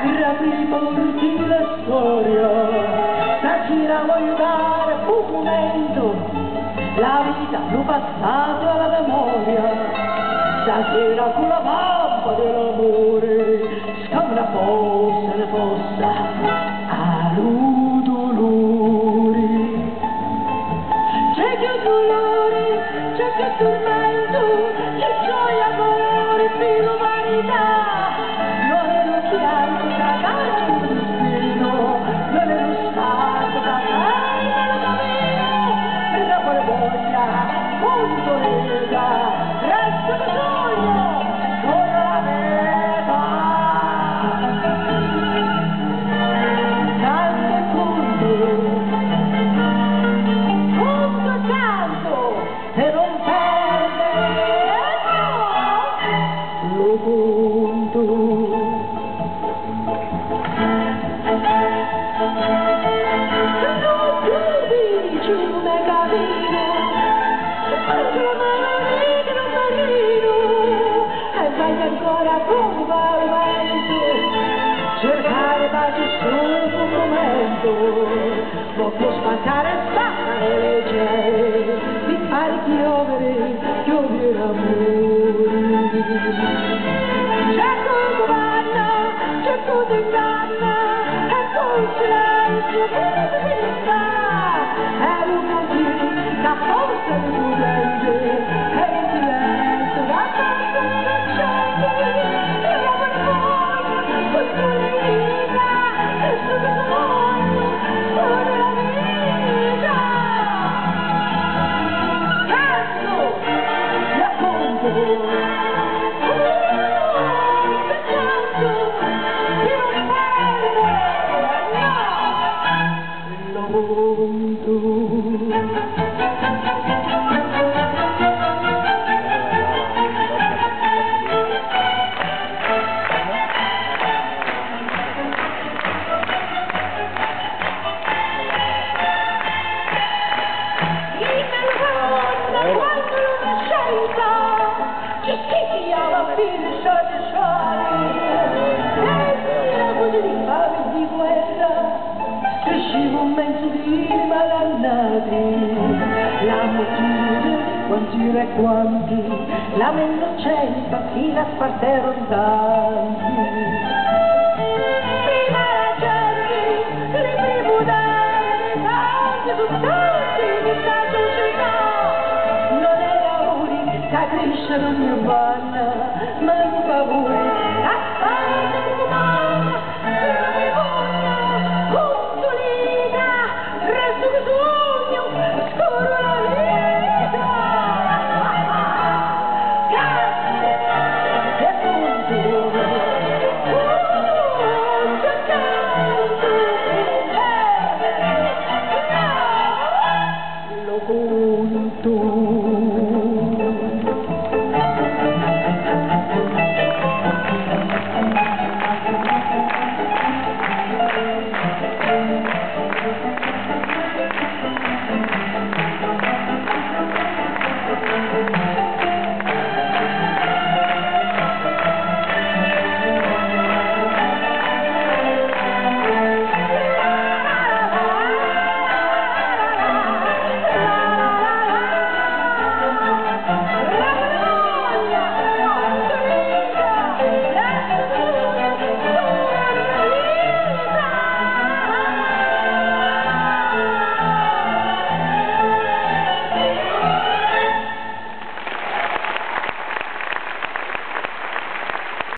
riapri porti la storia, stasera voglio dare un momento, la vita, lo passato alla memoria, stasera con la vampa dell'amore, scambia una fossa, ne fossa, a dolori. C'è che dolore, c'è che tormento, c'è gioia, amore, più l'umanità. Non è lo chiaro da dare un destino, non è lo stato da dare un cammino, e da quale voglia, punto lega, resto che sogno, sogno la meta. Canto e canto, e non perdere lo conto. Non chiudi giù nel cammino, anche la mano di un marino, e vai ancora con vento, cercare pace solo un momento, non può spaccare e spaccare le cieli, mi fare piovere l'amore. Cerco comanda, cerco t'inganna, e col silenzio che mi sta, è un così, da forza prudente, è un silenzio da forza innocente, e la vergogna, questo l'ira, e solo il mondo, solo la vita. Canto, racconto, giustizia la finisce di suoni, e la voce di fame e di guerra, crescivo un mezzo di malannati, la moltitudine, quanti e quanti, la meno innocenza, chi la spartero di